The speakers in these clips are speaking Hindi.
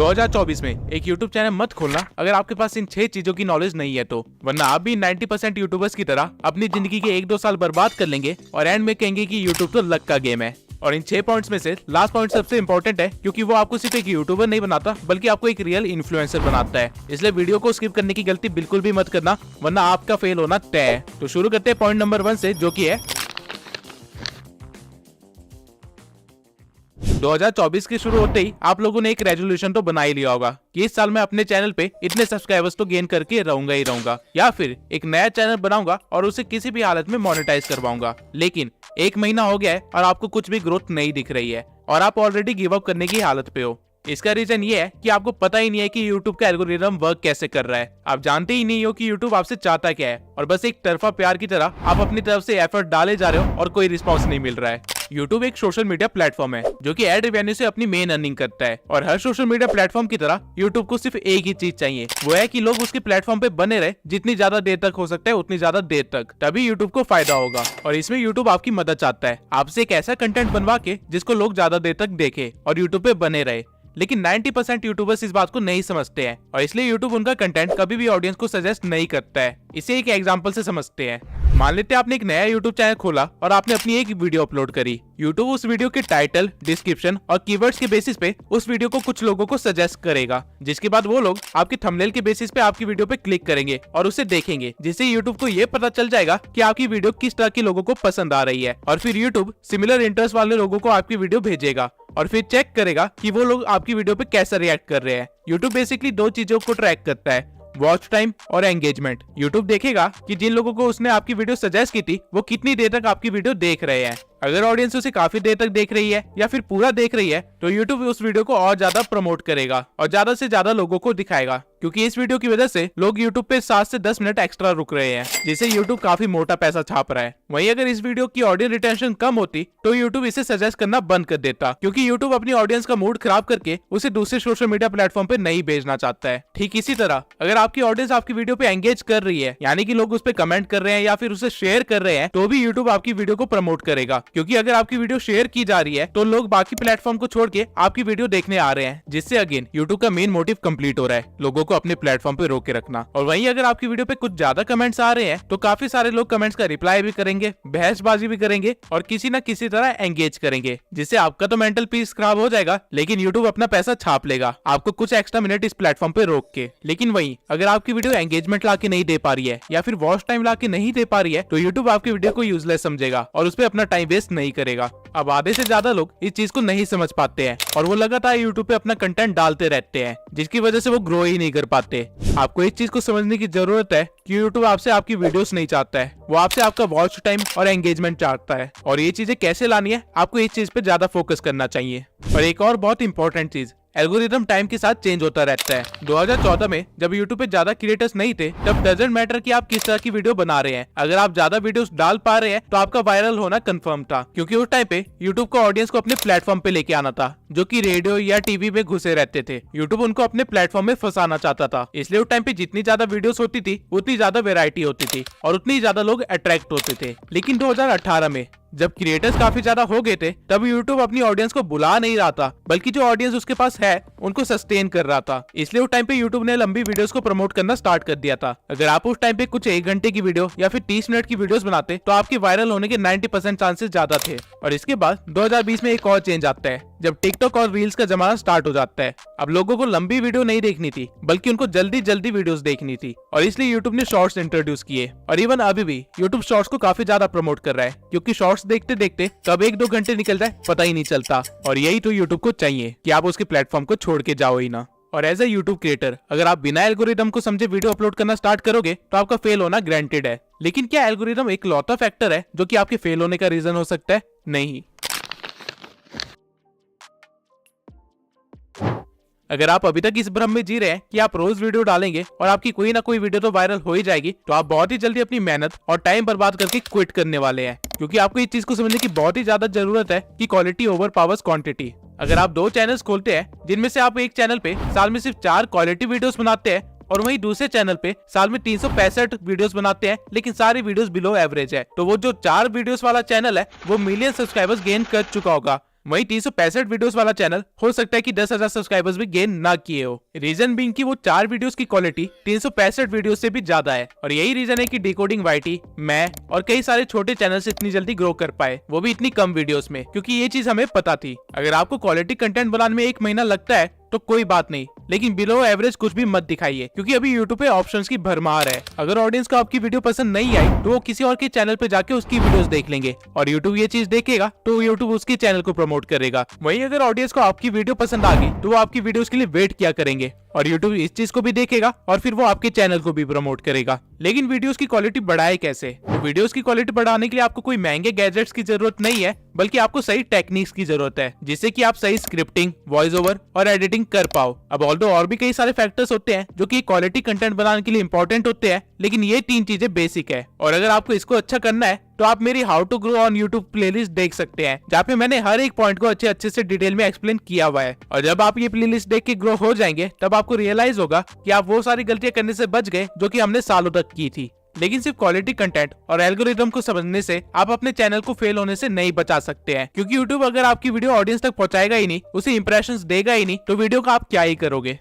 2024 में एक YouTube चैनल मत खोलना अगर आपके पास इन 6 चीजों की नॉलेज नहीं है तो, वरना आप भी 90% यूट्यूबर्स की तरह अपनी जिंदगी के 1-2 साल बर्बाद कर लेंगे और एंड में कहेंगे कि यूट्यूब तो लक का गेम है। और इन 6 पॉइंट्स में से लास्ट पॉइंट सबसे इंपॉर्टेंट है, क्योंकि वो आपको सिर्फ एक यूट्यूबर नहीं बनाता बल्कि आपको एक रियल इन्फ्लुएंसर बनाता है। इसलिए वीडियो को स्किप करने की गलती बिल्कुल भी मत करना, वरना आपका फेल होना तय है। तो शुरू करते हैं पॉइंट नंबर 1 से, जो की है 2024 के शुरू होते ही आप लोगों ने एक रेजोल्यूशन तो बना ही लिया होगा कि इस साल मैं अपने चैनल पे इतने सब्सक्राइबर्स तो गेन करके रहूंगा ही रहूंगा, या फिर एक नया चैनल बनाऊंगा और उसे किसी भी हालत में मोनेटाइज करवाऊंगा। लेकिन 1 महीना हो गया है और आपको कुछ भी ग्रोथ नहीं दिख रही है और आप ऑलरेडी गिव अप करने की हालत पे हो। इसका रीजन ये है कि आपको पता ही नहीं है कि YouTube का एल्गोरिदम वर्क कैसे कर रहा है। आप जानते ही नहीं हो कि YouTube आपसे चाहता क्या है और बस एक तरफा प्यार की तरह आप अपनी तरफ से एफर्ट डाले जा रहे हो और कोई रिस्पॉन्स नहीं मिल रहा है। YouTube एक सोशल मीडिया प्लेटफॉर्म है जो कि एड रेवेन्यू से अपनी मेन अर्निंग करता है, और हर सोशल मीडिया प्लेटफॉर्म की तरह YouTube को सिर्फ एक ही चीज चाहिए, वो है कि लोग उसके प्लेटफॉर्म पे बने रहे जितनी ज्यादा देर तक हो सकता है उतनी ज्यादा देर तक, तभी YouTube को फायदा होगा। और इसमें YouTube आपकी मदद चाहता है, आपसे एक ऐसा कंटेंट बनवा के जिसको लोग ज्यादा देर तक देखे और YouTube पे बने रहे। लेकिन 90% यूट्यूबर्स इस बात को नहीं समझते हैं और इसलिए यूट्यूब उनका कंटेंट कभी भी ऑडियंस को सजेस्ट नहीं करता है। इसे एक एग्जांपल से समझते हैं। मान लेते हैं आपने एक नया यूट्यूब चैनल खोला और आपने अपनी एक वीडियो अपलोड करी। यूट्यूब उस वीडियो के टाइटल, डिस्क्रिप्शन और कीवर्ड्स के बेसिस पे उस वीडियो को कुछ लोगों को सजेस्ट करेगा, जिसके बाद वो लोग आपके थंबनेल के बेसिस पे आपकी वीडियो पे क्लिक करेंगे और उसे देखेंगे, जिससे यूट्यूब को ये पता चल जाएगा कि आपकी वीडियो किस तरह के लोगों को पसंद आ रही है। और फिर यूट्यूब सिमिलर इंटरेस्ट वाले लोगों को आपकी वीडियो भेजेगा और फिर चेक करेगा कि वो लोग आपकी वीडियो पे कैसे रिएक्ट कर रहे हैं। यूट्यूब बेसिकली 2 चीजों को ट्रैक करता है, वॉच टाइम और एंगेजमेंट। यूट्यूब देखेगा कि जिन लोगों को उसने आपकी वीडियो सजेस्ट की थी वो कितनी देर तक आपकी वीडियो देख रहे हैं। अगर ऑडियंस उसे काफी देर तक देख रही है या फिर पूरा देख रही है तो यूट्यूब उस वीडियो को और ज्यादा प्रमोट करेगा और ज्यादा से ज्यादा लोगों को दिखाएगा, क्योंकि इस वीडियो की वजह से लोग यूट्यूब पे 7 से 10 मिनट एक्स्ट्रा रुक रहे हैं, जिससे यूट्यूब काफी मोटा पैसा छाप रहा है। वहीं अगर इस वीडियो की ऑडियंस रिटेंशन कम होती तो यूट्यूब इसे सजेस्ट करना बंद कर देता, क्योंकि यूट्यूब अपनी ऑडियंस का मूड खराब करके उसे दूसरे सोशल मीडिया प्लेटफॉर्म पे नहीं भेजना चाहता है। ठीक इसी तरह अगर आपकी ऑडियंस आपकी वीडियो पे एंगेज कर रही है, यानी कि लोग उस पे कमेंट कर रहे हैं या फिर उसे शेयर कर रहे हैं, तो भी यूट्यूब आपकी वीडियो को प्रमोट करेगा, क्योंकि अगर आपकी वीडियो शेयर की जा रही है तो लोग बाकी प्लेटफॉर्म को छोड़ के आपकी वीडियो देखने आ रहे हैं, जिससे अगेन यूट्यूब का मेन मोटिव कंप्लीट हो रहा है, लोगों को अपने प्लेटफॉर्म पे रोक के रखना। और वहीं अगर आपकी वीडियो पे कुछ ज्यादा कमेंट्स आ रहे हैं तो काफी सारे लोग कमेंट्स का रिप्लाई भी करेंगे, बहसबाजी भी करेंगे और किसी न किसी तरह एंगेज करेंगे, जिससे आपका तो मेंटल पीस खराब हो जाएगा, लेकिन यूट्यूब अपना पैसा छाप लेगा आपको कुछ एक्स्ट्रा मिनट इस प्लेटफॉर्म पे रोक के। लेकिन वहीं अगर आपकी वीडियो एंगेजमेंट ला के नहीं दे पा रही है या फिर वॉच टाइम ला के नहीं दे पा रही है तो यूट्यूब आपकी वीडियो को यूजलेस समझेगा और उस पर अपना टाइम वेस्ट नहीं करेगा। अब आधे से ज्यादा लोग इस चीज को नहीं समझ पाते हैं और वो लगातार यूट्यूब पे अपना कंटेंट डालते रहते हैं, जिसकी वजह से वो ग्रो ही नहीं कर पाते। आपको इस चीज को समझने की जरूरत है कि यूट्यूब आपसे आपकी वीडियोस नहीं चाहता है, वो आपसे आपका वॉच टाइम और एंगेजमेंट चाहता है। और ये चीजें कैसे लानी है, आपको इस चीज पे ज्यादा फोकस करना चाहिए। और एक और बहुत इंपॉर्टेंट चीज, एल्गोरिदम टाइम के साथ चेंज होता रहता है। 2014 में जब यूट्यूब पे ज्यादा क्रिएटर्स नहीं थे तब डजंट मैटर कि आप किस तरह की वीडियो बना रहे हैं, अगर आप ज्यादा वीडियोस डाल पा रहे हैं तो आपका वायरल होना कंफर्म था, क्योंकि उस टाइम पे यूट्यूब को ऑडियंस को अपने प्लेटफॉर्म पे लेके आना था, जो कि रेडियो या टीवी में घुसे रहते थे। यूट्यूब उनको अपने प्लेटफॉर्म में फंसाना चाहता था, इसलिए उस टाइम पे जितनी ज्यादा वीडियोस होती थी उतनी ज्यादा वेरायटी होती थी और उतनी ज्यादा लोग अट्रैक्ट होते थे। लेकिन 2018 में जब क्रिएटर्स काफी ज्यादा हो गए थे तब यूट्यूब अपनी ऑडियंस को बुला नहीं रहा था, बल्कि जो ऑडियंस उसके पास है उनको सस्टेन कर रहा था। इसलिए उस टाइम पे यूट्यूब ने लंबी वीडियोस को प्रमोट करना स्टार्ट कर दिया था। अगर आप उस टाइम पे कुछ 1 घंटे की वीडियो या फिर 30 मिनट की वीडियोस बनाते तो आपके वायरल होने के 90% चांसेस ज्यादा थे। और इसके बाद 2020 में एक और चेंज आता है, जब टिकटॉक और रील्स का जमाना स्टार्ट हो जाता है। अब लोगों को लंबी वीडियो नहीं देखनी थी, बल्कि उनको जल्दी जल्दी वीडियोस देखनी थी, और इसलिए यूट्यूब ने शॉर्ट्स इंट्रोड्यूस किए। और इवन अभी भी यूट्यूब शॉर्ट्स को काफी ज्यादा प्रमोट कर रहा है, क्योंकि शॉर्ट्स देखते देखते कब 1-2 घंटे निकल जाए पता ही नहीं चलता। और यही तो यूट्यूब को चाहिए कि आप उसके प्लेटफॉर्म को छोड़ के जाओ ही ना। और एज ए यूट्यूब क्रिएटर अगर आप बिना एल्गोरिदम को समझे वीडियो अपलोड करना स्टार्ट करोगे तो आपका फेल होना ग्रांटेड है। लेकिन क्या एल्गोरिदम एक लौता फैक्टर है जो कि आपके फेल होने का रीजन हो सकता है? नहीं। अगर आप अभी तक इस भ्रम में जी रहे हैं कि आप रोज वीडियो डालेंगे और आपकी कोई ना कोई वीडियो तो वायरल हो ही जाएगी, तो आप बहुत ही जल्दी अपनी मेहनत और टाइम बर्बाद करके क्विट करने वाले हैं, क्योंकि आपको इस चीज को समझने की बहुत ही ज्यादा जरूरत है कि क्वालिटी ओवर पावर्स क्वांटिटी। अगर आप 2 चैनल्स खोलते हैं जिनमें से आप एक चैनल पे साल में सिर्फ 4 क्वालिटी वीडियोस बनाते हैं और वहीं दूसरे चैनल पे साल में 365 वीडियोस बनाते हैं लेकिन सारी वीडियोस बिलो एवरेज है, तो वो जो 4 वीडियोस वाला चैनल है वो मिलियन सब्सक्राइबर्स गेन कर चुका होगा, वहीं 365 वीडियोस वाला चैनल हो सकता है कि 10,000 सब्सक्राइबर्स भी गेन ना किए हो। रीजन बीइंग कि वो 4 वीडियोस की क्वालिटी 365 वीडियो से भी ज्यादा है, और यही रीजन है कि डिकोडिंग वाईटी, मैं और कई सारे छोटे चैनल्स इतनी जल्दी ग्रो कर पाए, वो भी इतनी कम वीडियोस में, क्योंकि ये चीज हमें पता थी। अगर आपको क्वालिटी कंटेंट बनाने में 1 महीना लगता है तो कोई बात नहीं, लेकिन बिलो एवरेज कुछ भी मत दिखाइए, क्योंकि अभी यूट्यूब पे ऑप्शंस की भरमार है। अगर ऑडियंस को आपकी वीडियो पसंद नहीं आई तो वो किसी और के चैनल पे जाके उसकी वीडियोस देख लेंगे, और यूट्यूब ये चीज देखेगा तो यूट्यूब उसके चैनल को प्रमोट करेगा। वहीं अगर ऑडियंस को आपकी वीडियो पसंद आ गई तो वो आपकी वीडियोस के लिए वेट किया करेंगे, और यूट्यूब इस चीज को भी देखेगा और फिर वो आपके चैनल को भी प्रमोट करेगा। लेकिन वीडियोस की क्वालिटी बढ़ाए कैसे? तो वीडियोस की क्वालिटी बढ़ाने के लिए आपको कोई महंगे गैजेट्स की जरूरत नहीं है, बल्कि आपको सही टेक्निक्स की जरूरत है, जिससे कि आप सही स्क्रिप्टिंग, वॉइस ओवर और एडिटिंग कर पाओ। अब ऑल्दो और भी कई सारे फैक्टर्स होते हैं जो कि क्वालिटी कंटेंट बनाने के लिए इंपॉर्टेंट होते हैं, लेकिन ये 3 चीजें बेसिक है। और अगर आपको इसको अच्छा करना है तो आप मेरी how to grow on YouTube playlist देख सकते हैं, जहाँ पे मैंने हर एक पॉइंट को अच्छे से डिटेल में एक्सप्लेन किया हुआ है। और जब आप ये प्लेलिस्ट देख के ग्रो हो जाएंगे तब आपको रियलाइज होगा कि आप वो सारी गलतियां करने से बच गए जो कि हमने सालों तक की थी। लेकिन सिर्फ क्वालिटी कंटेंट और एल्गोरिथम को समझने से आप अपने चैनल को फेल होने से नहीं बचा सकते हैं, क्योंकि यूट्यूब अगर आपकी वीडियो ऑडियंस तक पहुंचाएगा ही नहीं, उसे इंप्रेशंस देगा ही नहीं, तो वीडियो का आप क्या ही करोगे।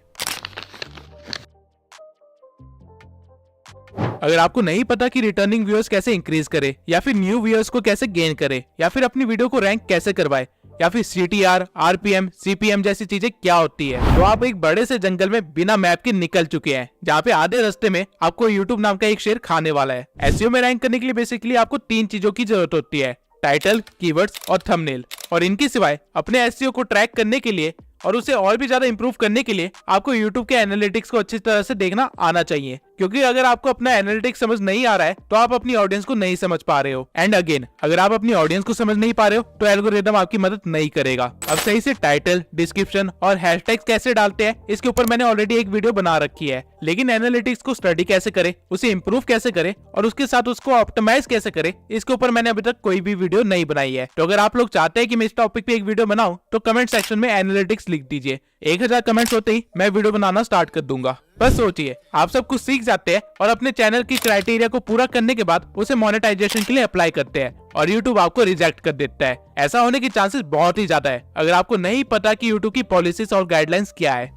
अगर आपको नहीं पता कि रिटर्निंग व्यूअर्स कैसे इंक्रीज करे, या फिर न्यू व्यूअर्स को कैसे गेन करे, या फिर अपनी वीडियो को रैंक कैसे करवाए, या फिर CTR, RPM, CPM जैसी चीजें क्या होती है, तो आप एक बड़े से जंगल में बिना मैप के निकल चुके हैं, जहाँ पे आधे रास्ते में आपको YouTube नाम का एक शेर खाने वाला है। SEO में रैंक करने के लिए बेसिकली आपको 3 चीजों की जरूरत होती है: टाइटल, कीवर्ड्स और थंबनेल। और इनके सिवाय अपने SEO को ट्रैक करने के लिए और उसे और भी ज्यादा इंप्रूव करने के लिए आपको YouTube के एनालिटिक्स को अच्छी तरह से देखना आना चाहिए, क्योंकि अगर आपको अपना एनालिटिक्स समझ नहीं आ रहा है तो आप अपनी ऑडियंस को नहीं समझ पा रहे हो। एंड अगेन, अगर आप अपनी ऑडियंस को समझ नहीं पा रहे हो तो एल्गोरिथम आपकी मदद नहीं करेगा। अब सही से टाइटल, डिस्क्रिप्शन और हैशटैग्स कैसे डालते हैं, इसके ऊपर मैंने ऑलरेडी एक वीडियो बना रखी है। लेकिन एनालिटिक्स को स्टडी कैसे करे, उसे इंप्रूव कैसे करे और उसके साथ उसको ऑप्टिमाइज कैसे करे, इसके ऊपर मैंने अभी तक कोई भी वीडियो नहीं बनाई है। तो अगर आप लोग चाहते हैं कि मैं इस टॉपिक पे एक वीडियो बनाऊं तो कमेंट सेक्शन में एनालिटिक्स लिख दीजिए। 1000 कमेंट्स होते ही मैं वीडियो बनाना स्टार्ट कर दूंगा। बस सोचिए, आप सब कुछ सीख जाते हैं और अपने चैनल की क्राइटेरिया को पूरा करने के बाद उसे मोनेटाइजेशन के लिए अप्लाई करते हैं, और YouTube आपको रिजेक्ट कर देता है। ऐसा होने के चांसेस बहुत ही ज्यादा है अगर आपको नहीं पता कि YouTube की पॉलिसीज और गाइडलाइंस क्या है।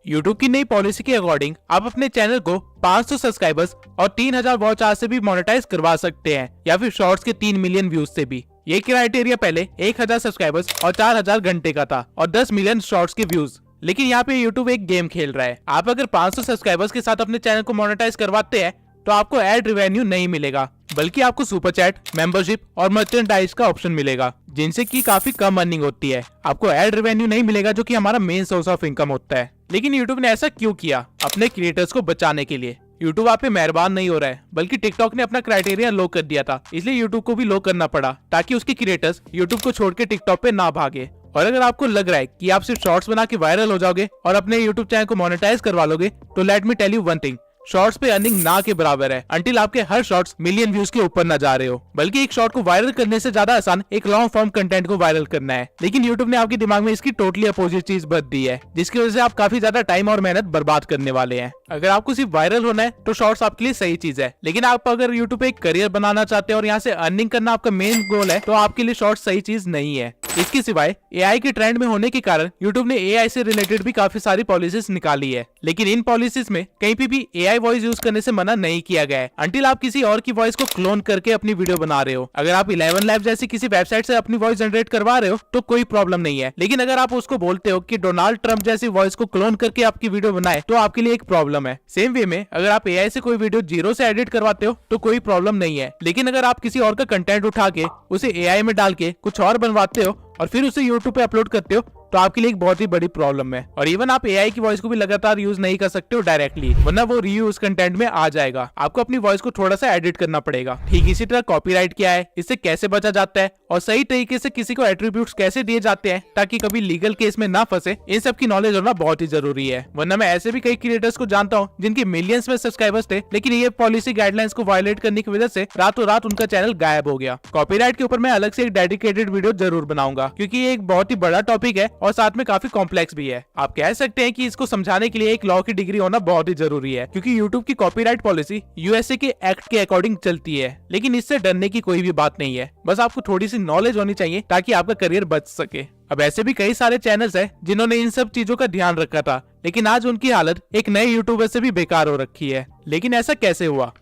YouTube की नई पॉलिसी के अकॉर्डिंग आप अपने चैनल को 500 सब्सक्राइबर्स और 3000 वॉच आवर से भी मोनेटाइज करवा सकते हैं, या फिर शॉर्ट्स के 3 मिलियन व्यूज से भी। ये क्राइटेरिया पहले 1000 सब्सक्राइबर्स और 4000 घंटे का था, और 10 मिलियन शॉर्ट्स के व्यूज। लेकिन यहाँ पे YouTube एक गेम खेल रहा है। आप अगर 500 सब्सक्राइबर्स के साथ अपने चैनल को मोनेटाइज करवाते हैं तो आपको एड रेवेन्यू नहीं मिलेगा, बल्कि आपको सुपर चैट, मेंबरशिप और मर्चेंडाइज का ऑप्शन मिलेगा, जिनसे की काफी कम अर्निंग होती है। आपको एड रेवेन्यू नहीं मिलेगा, जो कि हमारा मेन सोर्स ऑफ इनकम होता है। लेकिन YouTube ने ऐसा क्यों किया? अपने क्रिएटर्स को बचाने के लिए। YouTube आप पे मेहरबान नहीं हो रहा है, बल्कि टिकटॉक ने अपना क्राइटेरिया लो कर दिया था, इसलिए YouTube को भी लो करना पड़ा, ताकि उसके क्रिएटर्स YouTube को छोड़ के टिकटॉक पे ना भागे। और अगर आपको लग रहा है कि आप सिर्फ शॉर्ट्स बना के वायरल हो जाओगे और अपने YouTube चैनल को मोनेटाइज करवा लोगे, तो let me tell you one thing, shorts पे अर्निंग ना के बराबर है, अंटिल आपके हर शॉर्ट्स मिलियन व्यूज के ऊपर ना जा रहे हो। बल्कि एक शॉर्ट को वायरल करने से ज्यादा आसान एक लॉन्ग फॉर्म कंटेंट को वायरल करना है। लेकिन YouTube ने आपके दिमाग में इसकी टोटली अपोजिट चीज भर दी है, जिसकी वजह से आप काफी ज्यादा टाइम और मेहनत बर्बाद करने वाले हैं। अगर आपको सिर्फ वायरल होना है तो शॉर्ट्स आपके लिए सही चीज है, लेकिन आप अगर YouTube पे एक करियर बनाना चाहते हैं और यहाँ से अर्निंग करना आपका मेन गोल है, तो आपके लिए शॉर्ट्स सही चीज नहीं है। इसके सिवाय AI के ट्रेंड में होने के कारण YouTube ने AI से रिलेटेड भी काफी सारी पॉलिसीज निकाली है, लेकिन इन पॉलिसीज में कहीं पे भी AI वॉइस यूज करने से मना नहीं किया गया है, अंटिल आप किसी और की वॉइस को क्लोन करके अपनी वीडियो बना रहे हो। अगर आप 11 लैब जैसी किसी वेबसाइट से अपनी वॉइस जनरेट करवा रहे हो तो कोई प्रॉब्लम नहीं है, लेकिन अगर आप उसको बोलते हो कि डोनाल्ड ट्रंप जैसी वॉइस को क्लोन करके आपकी वीडियो बनाए, तो आपके लिए एक प्रॉब्लम है। सेम वे में अगर आप AI से कोई वीडियो 0 से एडिट करवाते हो तो कोई प्रॉब्लम नहीं है, लेकिन अगर आप किसी और का कंटेंट उठा के उसे AI में डाल के कुछ और बनवाते हो और फिर उसे YouTube पे अपलोड करते हो, तो आपके लिए एक बहुत ही बड़ी प्रॉब्लम है। और इवन आप AI की वॉइस को भी लगातार यूज नहीं कर सकते हो डायरेक्टली, वरना वो रीयूज कंटेंट में आ जाएगा। आपको अपनी वॉइस को थोड़ा सा एडिट करना पड़ेगा। ठीक इसी तरह कॉपीराइट क्या है, इससे कैसे बचा जाता है और सही तरीके से किसी को एट्रीब्यूट्स कैसे दिए जाते हैं ताकि कभी लीगल केस में ना फंसे, इन सब की नॉलेज होना बहुत ही जरूरी है। वरना मैं ऐसे भी कई क्रिएटर्स को जानता हूँ जिनके मिलियंस में सब्सक्राइबर्स थे, लेकिन ये पॉलिसी गाइडलाइंस को वायलेट करने की वजह से रातों रात उनका चैनल गायब हो गया। कॉपीराइट के ऊपर मैं अलग से एक डेडिकेटेड वीडियो जरूर बनाऊंगा, क्योंकि ये एक बहुत ही बड़ा टॉपिक है और साथ में काफी कॉम्प्लेक्स भी है। आप कह सकते हैं कि इसको समझाने के लिए एक लॉ की डिग्री होना बहुत ही जरूरी है, क्योंकि यूट्यूब की कॉपीराइट पॉलिसी यूएसए के एक्ट के अकॉर्डिंग चलती है। लेकिन इससे डरने की कोई भी बात नहीं है, बस आपको थोड़ी सी नॉलेज होनी चाहिए ताकि आपका करियर बच सके। अब ऐसे भी कई सारे चैनल्स हैं जिन्होंने इन सब चीजों का ध्यान रखा था, लेकिन आज उनकी हालत एक नए यूट्यूबर से भी बेकार हो रखी है। लेकिन ऐसा कैसे हुआ?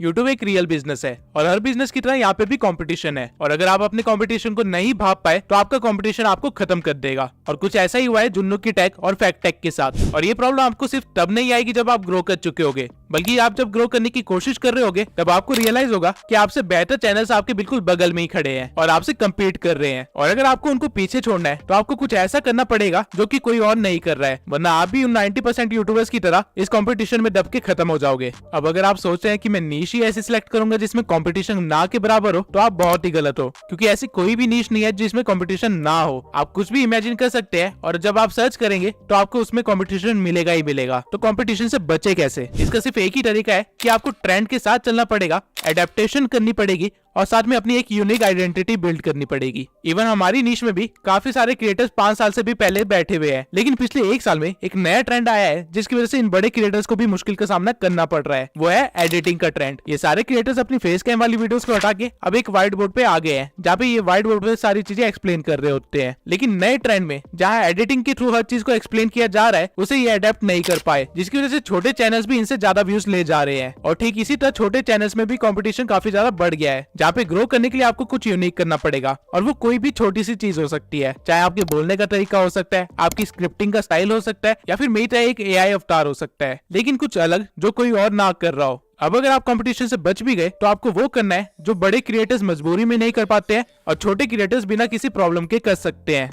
यूट्यूब एक रियल बिजनेस है और हर बिजनेस की तरह यहाँ पे भी कंपटीशन है, और अगर आप अपने कंपटीशन को नहीं भाप पाए तो आपका कंपटीशन आपको खत्म कर देगा। और कुछ ऐसा ही हुआ है जुन्नू की टेक और फैक्ट टेक के साथ। और ये प्रॉब्लम आपको सिर्फ तब नहीं आएगी जब आप ग्रो कर चुके होगे, बल्कि आप जब ग्रो करने की कोशिश कर रहे होगे तब आपको रियलाइज होगा कि आपसे बेहतर चैनल्स आपके बिल्कुल बगल में ही खड़े हैं और आपसे कम्पीट कर रहे हैं। और अगर आपको उनको पीछे छोड़ना है तो आपको कुछ ऐसा करना पड़ेगा जो कि कोई और नहीं कर रहा है, वरना आप भी उन 90% यूट्यूबर्स की तरह इस कंपटीशन में दब के खत्म हो जाओगे। अब अगर आप सोच रहे हैं कि मैं नीश ही ऐसे सिलेक्ट करूंगा जिसमें कंपटीशन ना के बराबर हो, तो आप बहुत ही गलत हो, क्योंकि ऐसी कोई भी नीश नहीं है जिसमें कंपटीशन ना हो। आप कुछ भी इमेजिन कर सकते हैं और जब आप सर्च करेंगे तो आपको उसमें कंपटीशन मिलेगा ही मिलेगा। तो कंपटीशन से बचे कैसे? इसका सिर्फ एक ही तरीका है कि आपको ट्रेंड के साथ चलना पड़ेगा, एडेप्टेशन करनी पड़ेगी और साथ में अपनी एक यूनिक आइडेंटिटी बिल्ड करनी पड़ेगी। इवन हमारी नीश में भी काफी सारे क्रिएटर्स 5 साल से भी पहले बैठे हुए हैं, लेकिन पिछले 1 साल में एक नया ट्रेंड आया है जिसकी वजह से इन बड़े क्रिएटर्स को भी मुश्किल का सामना करना पड़ रहा है। वो है एडिटिंग का ट्रेंड। ये सारे क्रिएटर्स अपनी फेस कैम वाली वीडियोस को हटा के अब एक व्हाइट बोर्ड पे आ गए हैं, जहाँ पे ये व्हाइट बोर्ड पे सारी चीजें एक्सप्लेन कर रहे होते हैं। लेकिन नए ट्रेंड में जहाँ एडिटिंग के थ्रू हर चीज को एक्सप्लेन किया जा रहा है, उसे ये अडेप्ट नहीं कर पाए, जिसकी वजह से छोटे चैनल्स भी इनसे ज्यादा व्यूज ले जा रहे हैं। और ठीक इसी तरह छोटे चैनल्स में भी कॉम्पिटिशन काफी ज्यादा बढ़ गया है, जहाँ पे ग्रो करने के लिए आपको कुछ यूनिक करना पड़ेगा। और वो कोई भी छोटी सी चीज हो सकती है, चाहे आपके बोलने का तरीका हो सकता है, आपकी स्क्रिप्टिंग का स्टाइल हो सकता है, या फिर मेरी तरह एक एआई अवतार हो सकता है, लेकिन कुछ अलग जो कोई और ना कर रहा हो। अब अगर आप कंपटीशन से बच भी गए तो आपको वो करना है जो बड़े क्रिएटर्स मजबूरी में नहीं कर पाते हैं और छोटे क्रिएटर्स बिना किसी प्रॉब्लम के कर सकते हैं।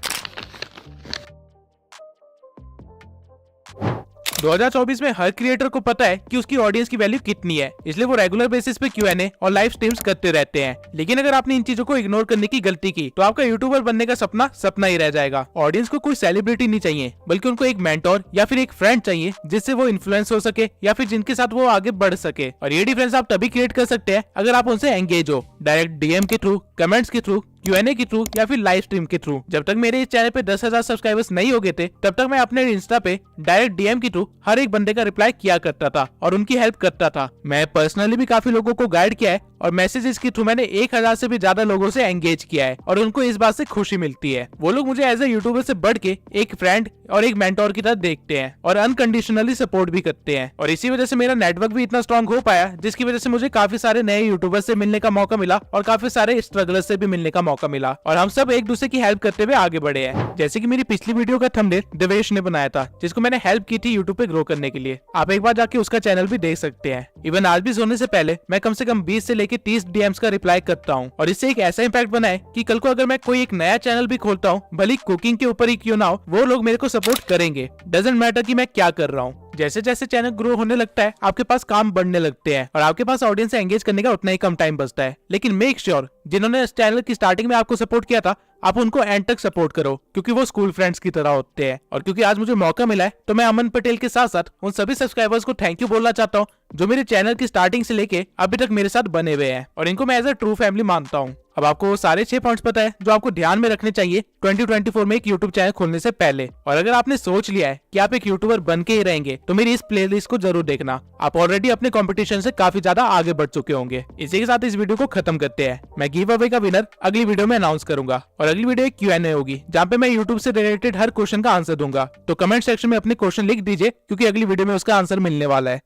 2024 में हर क्रिएटर को पता है कि उसकी ऑडियंस की वैल्यू कितनी है, इसलिए वो रेगुलर बेसिस पे Q&A और लाइव स्ट्रीम्स करते रहते हैं। लेकिन अगर आपने इन चीजों को इग्नोर करने की गलती की तो आपका यूट्यूबर बनने का सपना सपना ही रह जाएगा। ऑडियंस को कोई सेलिब्रिटी नहीं चाहिए, बल्कि उनको एक मेंटोर या फिर एक फ्रेंड चाहिए जिससे वो इन्फ्लुएंस हो सके या फिर जिनके साथ वो आगे बढ़ सके। और ये डिफरेंस आप तभी क्रिएट कर सकते हैं अगर आप उनसे एंगेज हो, डायरेक्ट डीएम के थ्रू, कमेंट्स के थ्रू, Q&A के थ्रू या फिर लाइव स्ट्रीम के थ्रू। जब तक मेरे इस चैनल पे 10,000 सब्सक्राइबर्स नहीं हो गए थे, तब तक मैं अपने इंस्टा पे डायरेक्ट डीएम के थ्रू हर एक बंदे का रिप्लाई किया करता था और उनकी हेल्प करता था। मैं पर्सनली भी काफी लोगों को गाइड किया है और मैसेजेस के थ्रू मैंने 1000 से भी ज्यादा लोगों से एंगेज किया है और उनको इस बात से खुशी मिलती है। वो लोग मुझे एज ए यूट्यूबर से बढ़ के एक फ्रेंड और एक मेंटोर की तरह देखते हैं और अनकंडीशनली सपोर्ट भी करते हैं। और इसी वजह से मेरा नेटवर्क भी इतना स्ट्रांग हो पाया, जिसकी वजह से मुझे काफी सारे नए यूट्यूबर से मिलने का मौका मिला और काफी सारे स्ट्रगलर्स से भी मिलने का मौका मिला और हम सब एक दूसरे की हेल्प करते हुए आगे बढ़े हैं। जैसे कि मेरी पिछली वीडियो का थंबनेल देवेश ने बनाया था, जिसको मैंने हेल्प की थी यूट्यूब पे ग्रो करने के लिए। आप एक बार जाके उसका चैनल भी देख सकते हैं। इवन आज भी सोने से पहले मैं कम से कम 20 से लेके 30 डीएम्स का रिप्लाई करता हूँ और इससे एक ऐसा इम्पैक्ट बना है कि कल को अगर मैं कोई एक नया चैनल भी खोलता हूँ, भले कुकिंग के ऊपर ही क्यों ना हो, वो लोग मेरे को सपोर्ट करेंगे। डजंट मैटर कि मैं क्या कर रहा हूँ। जैसे जैसे चैनल ग्रो होने लगता है, आपके पास काम बढ़ने लगते हैं और आपके पास ऑडियंस से एंगेज करने का उतना ही कम टाइम बचता है। लेकिन मेक श्योर जिन्होंने इस चैनल की स्टार्टिंग में आपको सपोर्ट किया था, आप उनको एंड तक सपोर्ट करो, क्योंकि वो स्कूल फ्रेंड्स की तरह होते हैं। और क्योंकि आज मुझे मौका मिला है, तो मैं अमन पटेल के साथ साथ उन सभी सब्सक्राइबर्स को थैंक यू बोलना चाहता हूँ जो मेरे चैनल की स्टार्टिंग से लेके अभी तक मेरे साथ बने हुए हैं और इनको मैं एज अ ट्रू फैमिली मानता हूँ। अब आपको सारे 6 पॉइंट्स पता है जो आपको ध्यान में रखने चाहिए 2024 में एक यूट्यूब चैनल खोलने से पहले। और अगर आपने सोच लिया है कि आप एक यूट्यूबर बन के ही रहेंगे, तो मेरी इस प्लेलिस्ट को जरूर देखना। आप ऑलरेडी अपने कंपटीशन से काफी ज्यादा आगे बढ़ चुके होंगे। इसी के साथ इस वीडियो को खत्म करते हैं। मैं गिव अवे का विनर अगली वीडियो में अनाउंस करूंगा और अगली वीडियो एक Q&A होगी, जहाँ पे मैं यूट्यूब से रिलेटेड हर क्वेश्चन का आंसर दूंगा। तो कमेंट सेक्शन में अपने क्वेश्चन लिख दीजिए, क्योंकि अगली वीडियो में उसका आंसर मिलने वाला है।